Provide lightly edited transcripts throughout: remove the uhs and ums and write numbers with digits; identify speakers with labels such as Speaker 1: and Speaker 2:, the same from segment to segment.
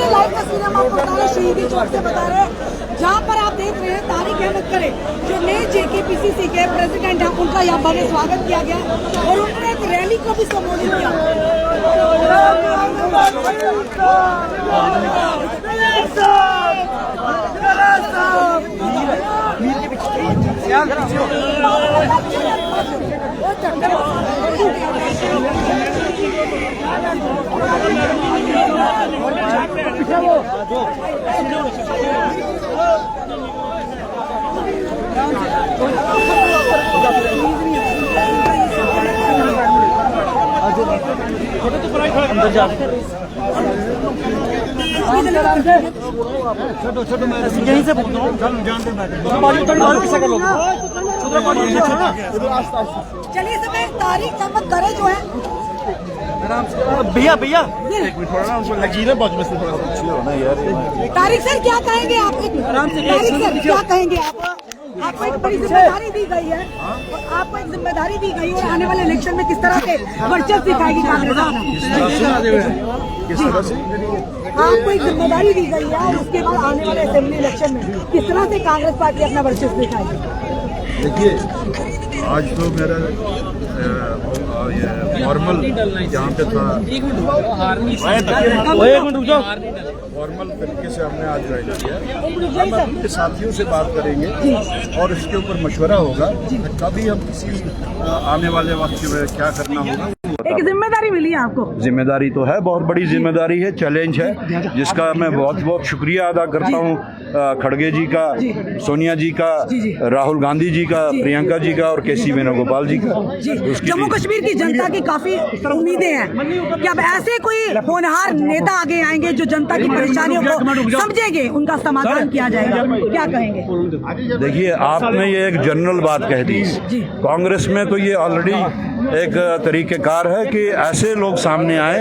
Speaker 1: Live तस्वीरें हम आपको बता रहे शहीदी चौक से बता रहे हैं, जहाँ पर आप देख रहे हैं तारिक अहमद करे जो नए JKPCC के प्रेसिडेंट हैं, उनका यहाँ भव्य स्वागत किया गया और उन्होंने एक रैली को भी संबोधित किया।
Speaker 2: छोटो मैं यहीं से बोलता हूँ।
Speaker 1: चलिए समय तारिक अहमद करे जो है
Speaker 2: भैया भैया एक मिनट थोड़ा ना उसको लकीर है बहुत में से थोड़ा सा होना यार।
Speaker 1: तारिक सर क्या कहेंगे आप? तारिक सर क्या कहेंगे आप? आपको एक बड़ी जिम्मेदारी दी गई है और आपको एक जिम्मेदारी दी गई है और आने वाले इलेक्शन में किस तरह से वर्चस्व दिखाएगी कांग्रेस? आपको एक जिम्मेदारी दी गई है और उसके बाद आने वाले असेंबली इलेक्शन में किस तरह से कांग्रेस पार्टी अपना वर्चस्व दिखाएगी?
Speaker 3: देखिए आज तो मेरा फॉर्मल जहाँ पे था फॉर्मल तरीके से हमने आज ज्वाइन किया। हम अपने साथियों से बात करेंगे और इसके ऊपर मशवरा होगा कभी हम किसी आने वाले वक्त में क्या करना होगा।
Speaker 1: एक जिम्मेदारी मिली है आपको।
Speaker 3: जिम्मेदारी तो है, बहुत बड़ी जिम्मेदारी है, चैलेंज है, जिसका मैं बहुत बहुत शुक्रिया अदा करता हूँ खड़गे जी का, सोनिया जी का, राहुल गांधी जी का, प्रियंका जी का और KC वेणुगोपाल जी का।
Speaker 1: जम्मू कश्मीर की जनता की काफी उम्मीदें हैं कि अब ऐसे कोई होनहार नेता आगे आएंगे जो जनता की परेशानियों को समझेंगे, उनका समाधान किया जाएगा, क्या कहेंगे?
Speaker 3: देखिए आपने ये एक जनरल बात कह दी। कांग्रेस में तो ये ऑलरेडी एक तरीकेकार है कि ऐसे लोग सामने आए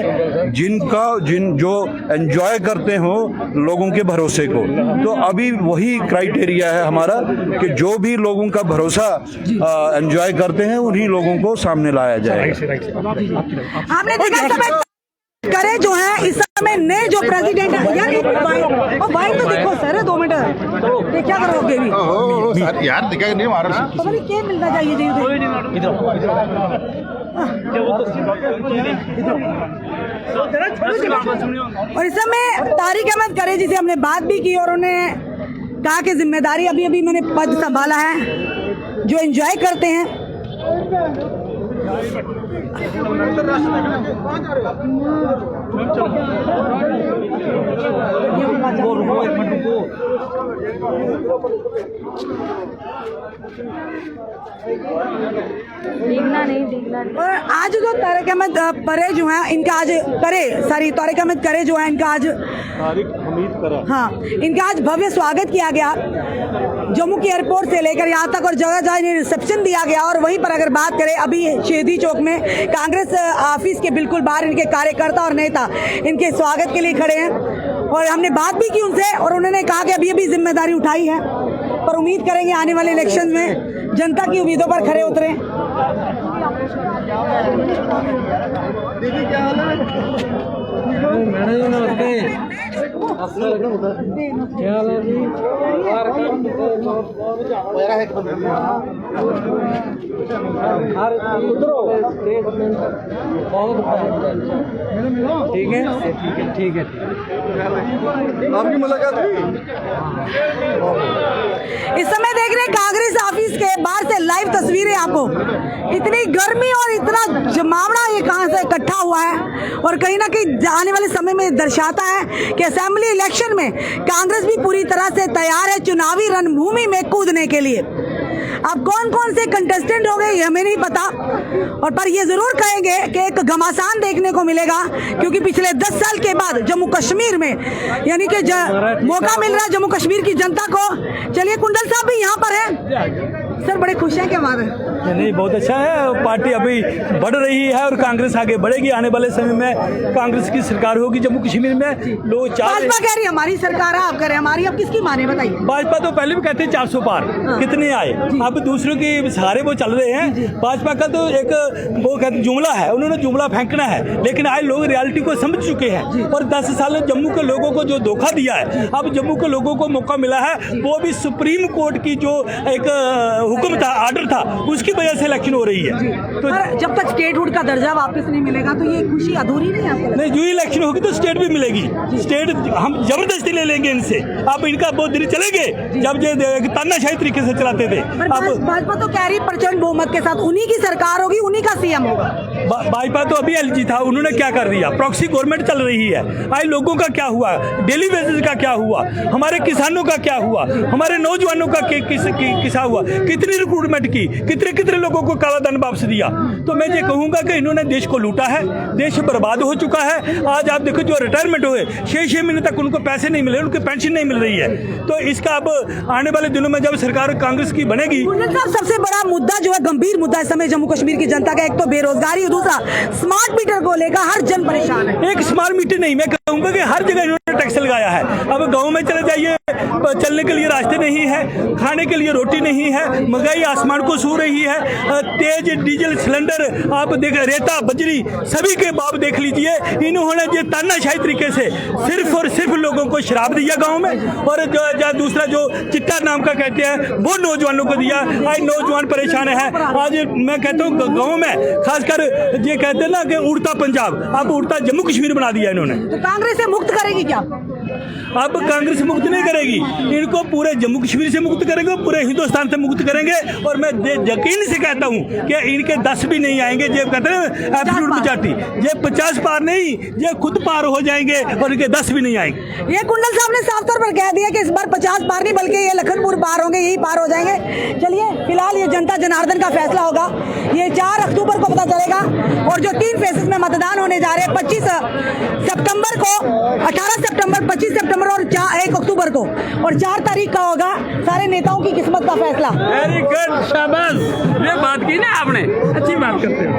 Speaker 3: जो एंजॉय करते हो लोगों के भरोसे को। तो अभी वही क्राइटेरिया है हमारा कि जो भी लोगों का भरोसा एंजॉय करते हैं उन्हीं लोगों को सामने लाया जाए।
Speaker 1: आपने देखा करे जो है इस समय नए जो प्रेसिडेंट है यार बाइक तो देखो सर 2 मिनट ये क्या करोगे भी
Speaker 3: यार दिखा नहीं मारा
Speaker 1: पता नहीं क्या मिलना चाहिए और इस समय तारिक अहमद करे जी से हमने बात भी की और उन्हें कहा कि जिम्मेदारी अभी अभी मैंने पद संभाला है, जो एंजॉय करते हैं। और आज जो तारिक अहमद परे जो है इनका आज तारिक अहमद करे जो है इनका आज इनका आज भव्य स्वागत किया गया जम्मू के एयरपोर्ट से लेकर यहाँ तक और जगह जगह इन्हें रिसेप्शन दिया गया। और वहीं पर अगर बात करें अभी शहीदी चौक में कांग्रेस ऑफिस के बिल्कुल बाहर इनके कार्यकर्ता और नेता इनके स्वागत के लिए खड़े हैं और हमने बात भी की उनसे और उन्होंने कहा कि अभी अभी जिम्मेदारी उठाई है पर उम्मीद करेंगे आने वाले इलेक्शन में जनता की उम्मीदों पर खरे उतरे।
Speaker 2: ठीक है आपकी मुलाकात हुई।
Speaker 1: इस समय देख रहे हैं कांग्रेस ऑफिस के बाहर से लाइव तस्वीरें आपको। इतनी गर्मी और इतना जमावड़ा ये कहां से इकट्ठा हुआ है और कहीं ना कहीं आने वाले समय में दर्शाता है कि असेंबली इलेक्शन में कांग्रेस भी पूरी तरह से तैयार है चुनावी रणभूमि में कूदने के लिए। अब कौन कौन से कंटेस्टेंट हो गए ये हमें नहीं पता और पर ये जरूर कहेंगे कि एक घमासान देखने को मिलेगा क्योंकि पिछले 10 साल के बाद जम्मू कश्मीर में यानी कि मौका मिल रहा है जम्मू कश्मीर की जनता को। चलिए कुंडल साहब भी यहाँ पर हैं। सर बड़े खुश हैं क्या हमारे?
Speaker 4: नहीं, बहुत अच्छा है। पार्टी अभी बढ़ रही है और कांग्रेस आगे बढ़ेगी। आने वाले समय में कांग्रेस की सरकार होगी जम्मू कश्मीर में। लोग
Speaker 1: भाजपा कह रही है हमारी सरकार है, आप कह रहे हैं हमारी, अब किसकी माने बताइए?
Speaker 4: भाजपा तो पहले भी कहते हैं 400 पार, कितने आए, अब दूसरों के सहारे वो चल रहे हैं। भाजपा का तो एक वो कहते जुमला है, उन्होंने जुमला फेंकना है, लेकिन आज लोग रियलिटी को समझ चुके हैं। और 10 साल जम्मू के लोगों को जो धोखा दिया है, अब जम्मू के लोगों को मौका मिला है, वो भी सुप्रीम कोर्ट की जो एक हुक्म था, आर्डर था, उसकी वजह से इलेक्शन हो रही है। तो
Speaker 1: जब तक स्टेटहुड का दर्जा वापस नहीं मिलेगा तो ये खुशी अधूरी नहीं है आपको?
Speaker 4: नहीं, जो इलेक्शन होगी तो स्टेट भी मिलेगी। स्टेट हम जबरदस्ती ले लेंगे इनसे। अब इनका बहुत दिन चलेंगे जब ये तानाशाही तरीके से चलाते थे। अब
Speaker 1: भाजपा तो कह रही प्रचंड बहुमत के साथ उन्हीं की सरकार होगी, उन्हीं का सीएम होगा।
Speaker 4: भाजपा तो अभी एलजी था, उन्होंने क्या कर दिया? प्रॉक्सी गवर्नमेंट चल रही है। आज लोगों का क्या हुआ? डेली वेजेस का क्या हुआ? हमारे किसानों का क्या हुआ? हमारे नौजवानों का किसा हुआ? कितनी रिक्रूटमेंट की, कितने लोगों को काला धन वापस दिया? तो मैं ये कहूंगा कि इन्होंने देश को लूटा है, देश बर्बाद हो चुका है। आज आप देखो जो रिटायरमेंट हुए 6 महीने तक उनको पैसे नहीं मिले, उनकी पेंशन नहीं मिल रही है। तो इसका अब आने वाले दिनों में जब सरकार कांग्रेस की बनेगी।
Speaker 1: सबसे बड़ा मुद्दा जो है, गंभीर मुद्दा इस समय जम्मू कश्मीर की जनता का, एक तो बेरोजगारी और दूसरा स्मार्ट मीटर को लेकर हर जन परेशान है।
Speaker 4: एक स्मार्ट मीटर नहीं, मैं कहूंगा कि हर जगह इन्होंने टैक्स लगाया है। अब गाँव में चले जाइए, चलने के लिए रास्ते नहीं है, खाने के लिए रोटी नहीं है, महंगाई आसमान को छू रही है। तेज डीजल सिलेंडर आप देख, रेता बजरी सभी के बाप देख लीजिए। इन्होंने ये तानाशाही तरीके से सिर्फ और सिर्फ लोगों को शराब दिया गांव में, और जो दूसरा जो चिट्टा नाम का कहते हैं वो नौजवानों को दिया। आज नौजवान परेशान है। आज मैं कहता हूँ गाँव में खासकर ये कहते हैं ना कि उड़ता पंजाब, अब उड़ता जम्मू कश्मीर बना दिया इन्होंने।
Speaker 1: तो कांग्रेस से मुक्त करेगी क्या?
Speaker 4: अब कांग्रेस मुक्त नहीं करेगी, इनको पूरे जम्मू कश्मीर से मुक्त करेंगे, पूरे हिंदुस्तान से मुक्त करेंगे। और मैं यकीन से कहता हूँ कि इनके 10 भी नहीं आएंगे। ये कहते हैं एब्सोल्यूट मेजॉरिटी, ये 50 पार नहीं, ये खुद पार हो जाएंगे और इनके 10 भी नहीं आएंगे।
Speaker 1: ये कुंडल साहब ने साफ तौर पर कह दिया कि इस बार 50 पार नहीं बल्कि ये लखनपुर पार होंगे, यही पार हो जाएंगे। चलिए फिलहाल ये जनता जनार्दन का फैसला होगा, ये 4 अक्टूबर को पता चलेगा। और जो 3 फेजेस में मतदान होने जा रहे हैं, 25 सितंबर को, 18 सितंबर, 25 सितंबर और 1 अक्टूबर को, और 4 तारीख का होगा सारे नेताओं की किस्मत का फैसला।
Speaker 4: वेरी गुड, शाबाश, ये बात की ना आपने, अच्छी बात करते हो।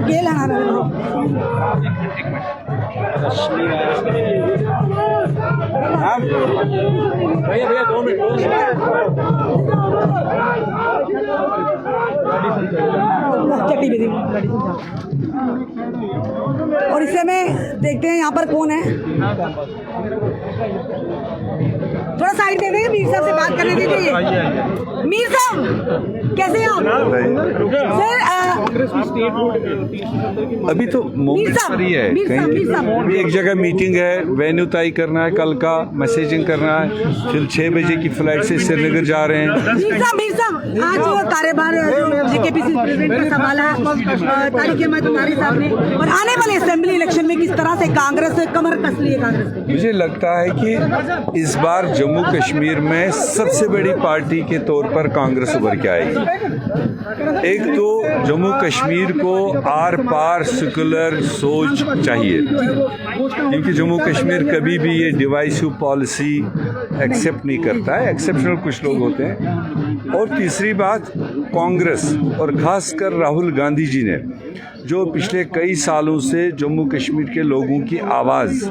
Speaker 1: खेल है
Speaker 4: भैया 2 मिनट
Speaker 1: चट्टी भी दी। और इससे में देखते हैं यहाँ पर कौन है, थोड़ा साइड दे देंगे, मीर साहब से बात करने दीजिए। मीर साहब कैसे हैं आप?
Speaker 5: अभी तो मोमेंट पर ही है, कहीं एक जगह मीटिंग है, वेन्यू तय करना है, कल का मैसेजिंग करना है, फिर 6 बजे की फ्लाइट से श्रीनगर जा रहे हैं।
Speaker 1: मीर साहब आज वो कार्यभार जेकेपीसी प्रेसिडेंट का संभाला है तारिक अहमद अंसारी साहब ने, और आने वाले असेंबली इलेक्शन में किस तरह से कांग्रेस कमर कस ली है कांग्रेस?
Speaker 5: मुझे लगता है कि इस बार जम्मू कश्मीर में सबसे बड़ी पार्टी के तौर पर कांग्रेस उभर के आएगी। एक तो जम्मू कश्मीर को आर पार सेकुलर सोच चाहिए, क्योंकि जम्मू कश्मीर कभी भी ये डिवाइसिव पॉलिसी एक्सेप्ट नहीं करता है, एक्सेप्शनल कुछ लोग होते हैं। और तीसरी बात, कांग्रेस और खासकर राहुल गांधी जी ने जो पिछले कई सालों से जम्मू कश्मीर के लोगों की आवाज़,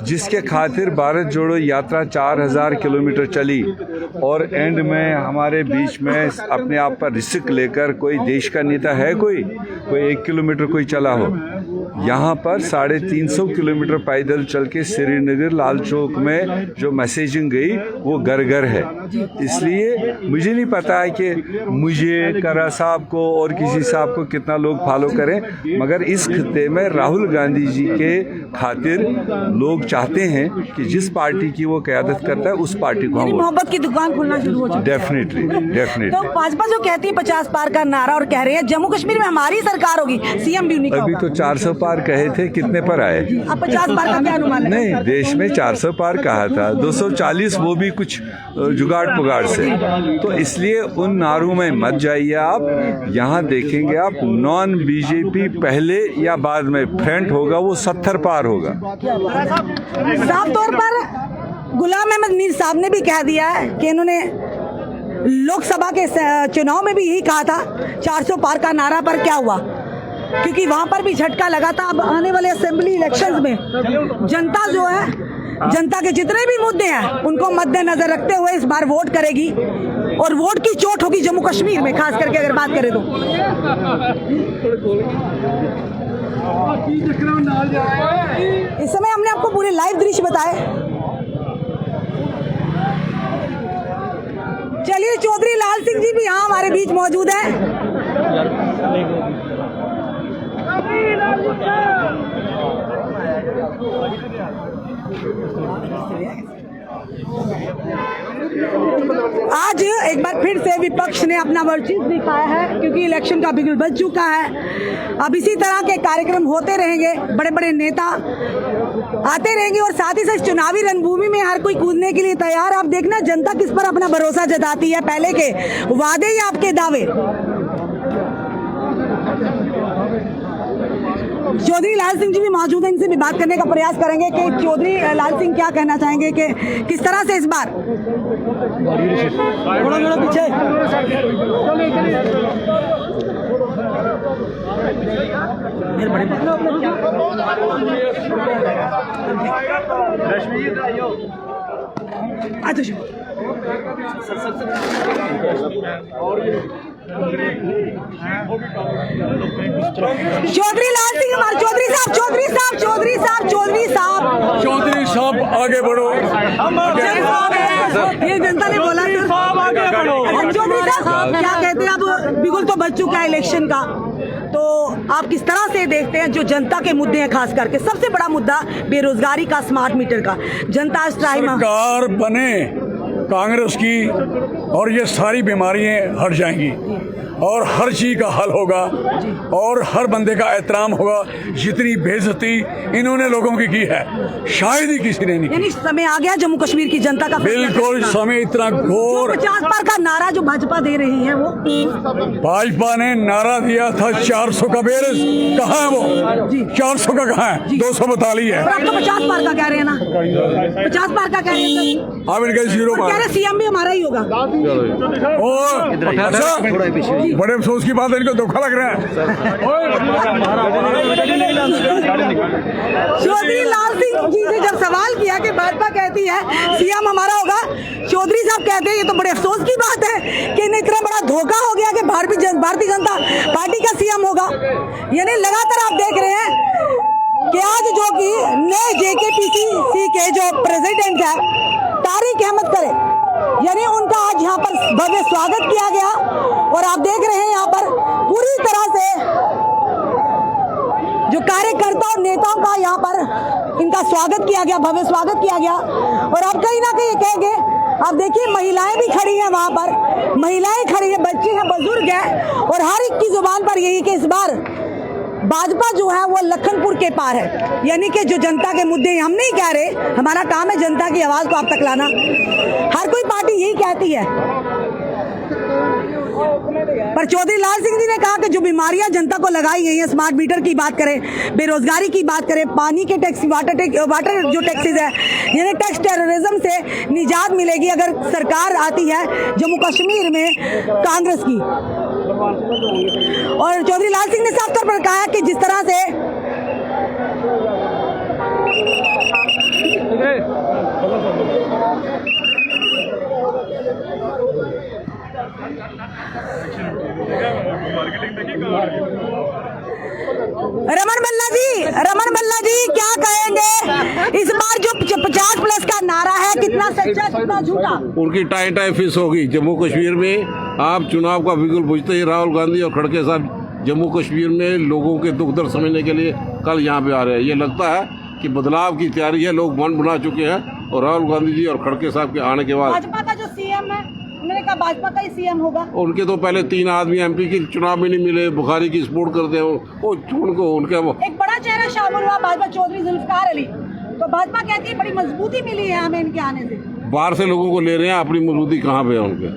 Speaker 5: जिसके खातिर भारत जोड़ो यात्रा 4000 किलोमीटर चली, और एंड में हमारे बीच में अपने आप पर रिस्क लेकर कोई देश का नेता है, कोई 1 किलोमीटर कोई चला हो, यहाँ पर 350 किलोमीटर पैदल चल के श्रीनगर लाल चौक में जो मैसेजिंग गई वो घर घर है। इसलिए मुझे नहीं पता है कि मुझे, करा साहब को और किसी साहब को कितना लोग फॉलो करें, मगर इस खित्ते में राहुल गांधी जी के खातिर लोग चाहते हैं कि जिस पार्टी की वो क़यादत करता है उस पार्टी को
Speaker 1: मोहब्बत की दुकान खुलना शुरू हो जाए।
Speaker 5: डेफिनेटली।
Speaker 1: तो भाजपा जो कहती है 50 पार का नारा और कह रहे हैं जम्मू कश्मीर में हमारी सरकार होगी, सीएम भी उन्हीं का
Speaker 5: अभी
Speaker 1: होगा।
Speaker 5: तो 400 पार कहे थे, कितने पर आए?
Speaker 1: अब 50 पार का क्या अनुमान है?
Speaker 5: नहीं, देश में 400 पार कहा था, 240 वो भी कुछ जुगाड़ पुगाड़ से। तो इसलिए उन नारों में मत जाइए आप। यहाँ देखेंगे आप, नॉन बीजेपी पहले या बाद में फ्रंट होगा, वो 70 पार होगा।
Speaker 1: साफ तौर पर गुलाम अहमद मीर साहब ने भी कह दिया है कि इन्होंने लोकसभा के चुनाव में भी यही कहा था 400 पार का नारा, पर क्या हुआ? क्योंकि वहां पर भी झटका लगा था। अब आने वाले असेंबली इलेक्शंस में जनता जो है, जनता के जितने भी मुद्दे हैं उनको मद्देनजर रखते हुए इस बार वोट करेगी, और वोट की चोट होगी जम्मू कश्मीर में, खास करके अगर बात करें तो। इस समय हमने आपको पूरे लाइव दृश्य बताए। चलिए, चौधरी लाल सिंह जी भी यहाँ हमारे बीच मौजूद हैं। आज एक बार फिर से विपक्ष ने अपना वर्चस्व दिखाया है, क्योंकि इलेक्शन का बिगुल बज चुका है। अब इसी तरह के कार्यक्रम होते रहेंगे, बड़े बड़े नेता आते रहेंगे, और साथ ही साथ चुनावी रणभूमि में हर कोई कूदने के लिए तैयार। आप देखना जनता किस पर अपना भरोसा जताती है, पहले के वादे या आपके दावे। चौधरी लाल सिंह जी भी मौजूद हैं, इनसे भी बात करने का प्रयास करेंगे कि चौधरी लाल सिंह क्या कहना चाहेंगे कि किस तरह से इस बार थोड़ा पीछे चौधरी लाल सिंह, हमारे चौधरी साहब
Speaker 4: आगे बढ़ो।
Speaker 1: ये जनता ने बोला आगे बढ़ो। चौधरी साहब क्या कहते हैं? अब बिगुल तो बज चुका है इलेक्शन का, तो आप किस तरह से देखते हैं जो जनता के मुद्दे हैं, खास करके सबसे बड़ा मुद्दा बेरोजगारी का, स्मार्ट मीटर का? जनता
Speaker 4: सरकार बने कांग्रेस की और ये सारी बीमारियां हट जाएंगी और हर चीज का हल होगा और हर बंदे का एहतराम होगा। जितनी बेइज्जती इन्होंने लोगों की है शायद ही किसी ने नहीं की।
Speaker 1: यानी समय आ गया जम्मू कश्मीर की जनता का,
Speaker 4: बिल्कुल समय इतना घोर।
Speaker 1: 50 पार का नारा जो भाजपा दे रही है, वो
Speaker 4: भाजपा ने नारा दिया था 400 का, बेरस कहाँ है वो? 400 का कहाँ है? 200 बता ली है।
Speaker 1: आप तो 50 पार का कह रहे हैं ना, 50 पार का कह रहे हैं।
Speaker 4: आप इनका 0 पार,
Speaker 1: सीएम भी हमारा ही होगा।
Speaker 4: अच्छा, बड़े अफसोस की बात है, इनको धोखा लग रहा है।
Speaker 1: चौधरी लाल सिंह जी ने जब सवाल किया कि भाजपा कहती है सीएम हमारा होगा, चौधरी साहब कहते हैं ये तो बड़े अफसोस की बात है कि इन्हें इतना बड़ा धोखा हो गया कि भारतीय जनता पार्टी का सीएम होगा। यानी लगातार आप देख रहे हैं कि आज जो कि नए JKPCC के जो प्रेसिडेंट है तारिक अहमद करे, यानी उनका आज यहाँ पर भव्य स्वागत किया गया, और आप देख रहे हैं यहाँ पर पूरी तरह से जो कार्यकर्ता और नेताओं का यहाँ पर इनका स्वागत किया गया, भव्य स्वागत किया गया। और आप कहीं ना कहीं कहेंगे, आप देखिए महिलाएं भी खड़ी हैं वहाँ पर, महिलाएं खड़ी हैं, बच्चे हैं, बुजुर्ग हैं, और हर एक की जुबान पर यही कि इस बार भाजपा जो है वो लखनपुर के पार है। यानी कि जो जनता के मुद्दे, हम नहीं कह रहे, हमारा काम है जनता की आवाज को आप तक लाना। हर कोई पार्टी यही कहती है, पर चौधरी लाल सिंह जी ने कहा कि जो बीमारियां जनता को लगाई गई हैं, स्मार्ट मीटर की बात करें, बेरोजगारी की बात करें, पानी के टैक्स, वाटर जो टैक्सेस है, यानी टैक्स टेररिज्म से निजात मिलेगी अगर सरकार आती है जम्मू कश्मीर में कांग्रेस की। और चौधरी लाल सिंह ने साफ तौर पर कहा कि जिस तरह से रमन भल्ला जी क्या कहेंगे? इस बार जो 50+ का नारा है, कितना सच्चा कितना झूठा?
Speaker 6: उनकी टाई फिस होगी जम्मू कश्मीर में। आप चुनाव का बिगुल बुझते ही राहुल गांधी और खड़गे साहब जम्मू कश्मीर में लोगों के दुख दर्द समझने के लिए कल यहाँ पे आ रहे हैं। ये लगता है कि बदलाव की तैयारी है, लोग मन बना चुके हैं, और राहुल गांधी जी और खड़गे साहब के आने के बाद
Speaker 1: भाजपा का जो सीएम है, उन्होंने कहा भाजपा का ही सीएम होगा।
Speaker 6: उनके तो पहले 3 आदमी MP की चुनाव में नहीं मिले, बुखारी की सपोर्ट करते हैं वो उनको, उनका
Speaker 1: एक बड़ा चेहरा शामिल हुआ भाजपा, चौधरी जुल्फकार अली, तो भाजपा कहती है बड़ी मजबूती मिली है हमें इनके आने से।
Speaker 6: बाहर से लोगों को ले रहे हैं, अपनी मजबूती कहाँ पे है उनके?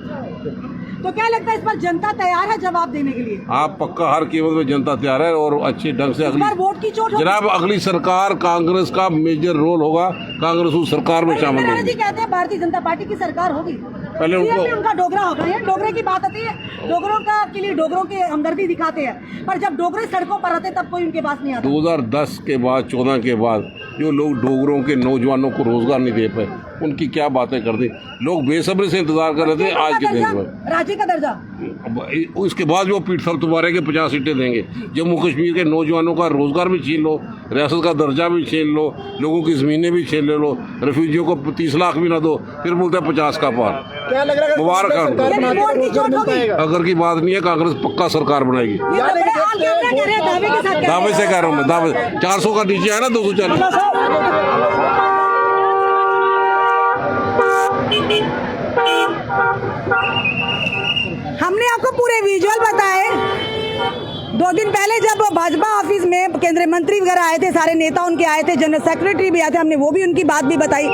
Speaker 1: तो क्या लगता है इस पर जनता तैयार है जवाब देने के लिए?
Speaker 6: आप पक्का हर कीमत में जनता तैयार है और अच्छे ढंग से
Speaker 1: इस बार वोट की चोट होगी।
Speaker 6: जनाब अगली सरकार कांग्रेस का मेजर रोल होगा, कांग्रेस उस सरकार में शामिल
Speaker 1: जी
Speaker 6: होगी।
Speaker 1: कहते हैं भारतीय जनता पार्टी की सरकार होगी,
Speaker 6: पहले
Speaker 1: उनका डोगरा होगा। ये डोगरे की बात आती है, डोगरों का के लिए डोगरों के हमदर्दी दिखाते हैं, पर जब डोगरे सड़कों पर आते तब कोई उनके पास नहीं आता।
Speaker 6: 2010 के बाद 14 के बाद जो लोग डोगरों के नौजवानों को रोजगार नहीं दे पाए, उनकी क्या बातें कर दी। लोग बेसब्री से इंतजार कर रहे थे आज के दिन पर।
Speaker 1: राज्य का दर्जा
Speaker 6: उसके बाद वो पीठ सब तुम्हारे के 50 सीटें देंगे। जम्मू कश्मीर के नौजवानों का रोजगार भी छीन लो, रियासत का दर्जा भी छीन लो, लोगों की जमीनें भी छीन ले लो, रेफ्यूजियों को 30 लाख भी ना दो, फिर बोलते हैं 50 का पार।
Speaker 2: क्या लग रहा है
Speaker 6: मुबारक हो।
Speaker 1: वोट की चोट होगी।
Speaker 6: अगर की बात नहीं है, कांग्रेस पक्का सरकार बनाएगी।
Speaker 1: ये तो बड़े हाल कह रहे हैं, दावे के साथ कह रहे हैं।
Speaker 6: दावे से कह रहा हूँ मैं, दावे 400 का नीचे है ना 240।
Speaker 1: हमने आपको पूरे विजुअल बताए। 2 दिन पहले जब भाजपा ऑफिस में केंद्रीय मंत्री वगैरह आए थे, सारे नेता उनके आए थे, जनरल सेक्रेटरी भी आए थे, हमने वो भी उनकी बात भी बताई।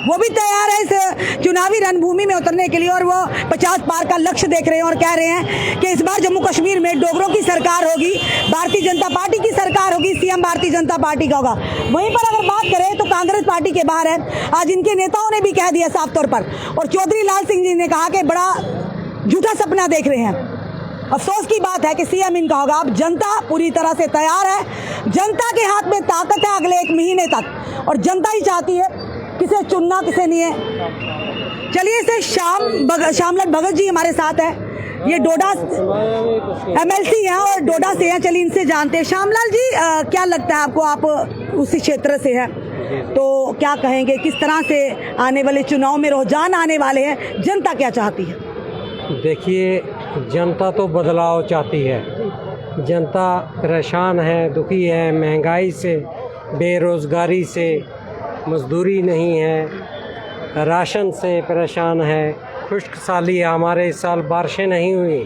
Speaker 1: वो भी तैयार है इस चुनावी रणभूमि में उतरने के लिए और वो 50 पार का लक्ष्य देख रहे हैं और कह रहे हैं कि इस बार जम्मू कश्मीर में डोगरों की सरकार होगी, भारतीय जनता पार्टी की सरकार होगी, सीएम भारतीय जनता पार्टी का होगा। वहीं पर अगर बात करें तो कांग्रेस पार्टी के बाहर है, आज इनके नेताओं ने भी कह दिया साफ तौर पर, और चौधरी लाल सिंह जी ने कहा कि बड़ा झूठा सपना देख रहे हैं। अफसोस की बात है कि सीएम इनका होगा। अब जनता पूरी तरह से तैयार है, जनता के हाथ में ताकत है अगले 1 महीने तक, और जनता ही चाहती है किसे चुनना किसे नहीं है। चलिए से श्यामलाल भगत जी हमारे साथ है, ये डोडा एमएलसी हैं और डोडा से हैं। चलिए इनसे जानते हैं। श्यामलाल जी, क्या लगता है आपको, आप उसी क्षेत्र से हैं, तो क्या कहेंगे किस तरह से आने वाले चुनाव में रुझान आने वाले हैं, जनता क्या चाहती है?
Speaker 7: देखिए, जनता तो बदलाव चाहती है। जनता परेशान है, दुखी है, महंगाई से, बेरोज़गारी से, मजदूरी नहीं है, राशन से परेशान है, खुश्क साली है। हमारे इस साल बारिशें नहीं हुई,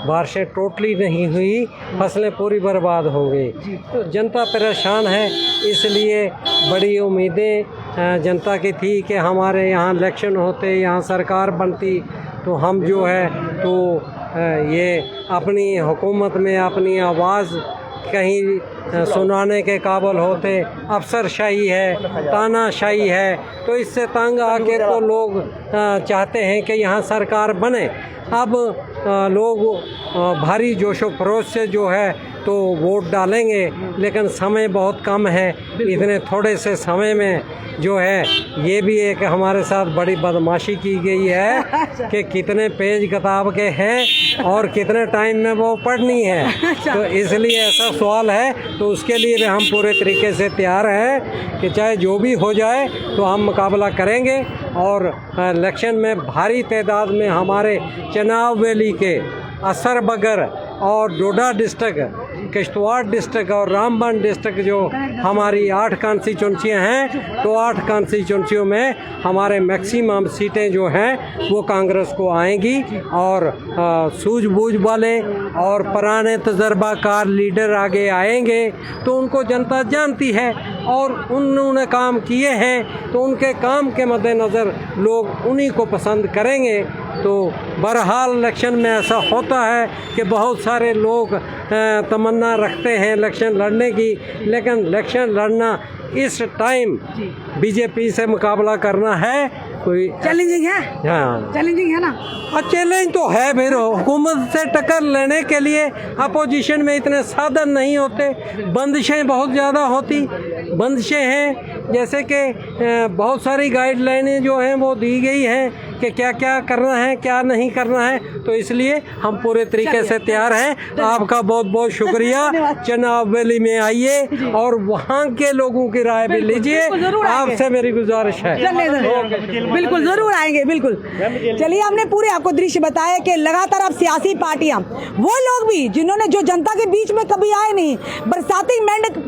Speaker 7: बारिशें टोटली नहीं हुई, फसलें पूरी बर्बाद हो गई। तो जनता परेशान है, इसलिए बड़ी उम्मीदें जनता की थी कि हमारे यहाँ इलेक्शन होते, यहाँ सरकार बनती, तो हम जो है तो ये अपनी हुकूमत में अपनी आवाज़ कहीं सुनाने के काबिल होते। अफसरशाही है, तानाशाही है, तो इससे तंग आके तो लोग चाहते हैं कि यहाँ सरकार बने। अब लोग भारी जोशो खरोश से जो है तो वोट डालेंगे, लेकिन समय बहुत कम है। इतने थोड़े से समय में जो है, ये भी एक हमारे साथ बड़ी बदमाशी की गई है कि कितने पेज किताब के हैं और कितने टाइम में वो पढ़नी है। तो इसलिए ऐसा सवाल है, तो उसके लिए भी हम पूरे तरीके से तैयार हैं कि चाहे जो भी हो जाए तो हम मुकाबला करेंगे। और इलेक्शन में भारी तादाद में हमारे चनाब वैली के असर बगर और डोडा डिस्ट्रिक्ट, किश्तवाड़ डिस्ट्रिक्ट और रामबन डिस्ट्रिक्ट जो हमारी 8 कॉन्स्टिट्यूंसियाँ हैं, तो 8 कॉन्स्टिट्यूंसियों में हमारे मैक्सिमम सीटें जो हैं वो कांग्रेस को आएंगी। और सूझबूझ वाले और पुराने तजर्बाकार लीडर आगे आएंगे तो उनको जनता जानती है और उन्होंने काम किए हैं, तो उनके काम के मद्देनज़र लोग उन्हीं को पसंद करेंगे। तो बहरहाल इलेक्शन में ऐसा होता है कि बहुत सारे लोग तमन्ना रखते हैं इलेक्शन लड़ने की, लेकिन इलेक्शन लड़ना इस टाइम बीजेपी से मुकाबला करना है कोई
Speaker 1: चैलेंजिंग है।
Speaker 7: हाँ,
Speaker 1: चैलेंजिंग है ना।
Speaker 7: और चैलेंज तो है फिर, हुकूमत से टक्कर लेने के लिए अपोजिशन में इतने साधन नहीं होते, बंदिशें बहुत ज़्यादा होती, बंदिशें हैं जैसे कि बहुत सारी गाइडलाइनें जो हैं वो दी गई हैं कि क्या क्या करना है क्या नहीं करना है। तो इसलिए हम पूरे तरीके से तैयार हैं। आपका बहुत बहुत शुक्रिया। चनाब वैली में आइए और वहाँ के लोगों की राय भी लीजिए, आपसे मेरी गुजारिश है।
Speaker 1: बिल्कुल ज़रूर आएंगे, बिल्कुल। चलिए, हमने पूरे आपको दृश्य बताया कि लगातार अब सियासी पार्टियां, वो लोग भी जिन्होंने जो जनता के बीच में कभी आए नहीं, बरसाती मेंढक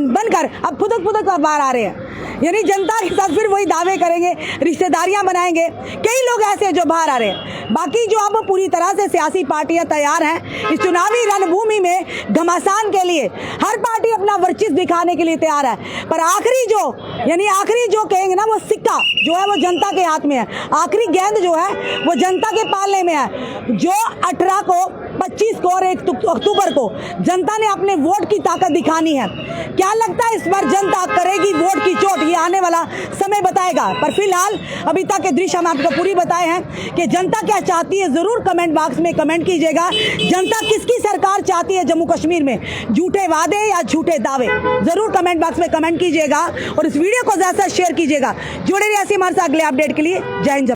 Speaker 1: बनकर अब फुदक बाहर आ रहे हैं, यानी जनता के साथ फिर वही दावे करेंगे, रिश्तेदारियां बनाएंगे कि ही लोग ऐसे हैं जो बाहर आ रहे हैं। बाकी जो अब पूरी तरह से सियासी पार्टियां तैयार हैं इस चुनावी रणभूमि में घमासान के लिए, हर पार्टी अपना वर्चस्व दिखाने के लिए तैयार है, पर आखिरी जो कहेंगे ना वो सिक्का जो है वो जनता के हाथ में है, आखिरी गेंद जो है वो जनता के पालने में है। जो 18 को 25 को और 1 अक्टूबर को जनता ने अपने वोट की ताकत दिखानी है। क्या लगता है इस बार जनता करेगी वोट की चोट, ये आने वाला समय बताएगा। पर फिलहाल अभी तक के दृश्य हम आपको पूरी बताए हैं कि जनता क्या चाहती है, जरूर कमेंट बॉक्स में कमेंट कीजिएगा। जनता किसकी सरकार चाहती है जम्मू कश्मीर में, झूठे वादे या झूठे दावे, जरूर कमेंट बॉक्स में कमेंट कीजिएगा और इस वीडियो को ज्यादा शेयर कीजिएगा। जुड़े रहिए हमारे साथ अगले अपडेट के लिए। जय हिंद।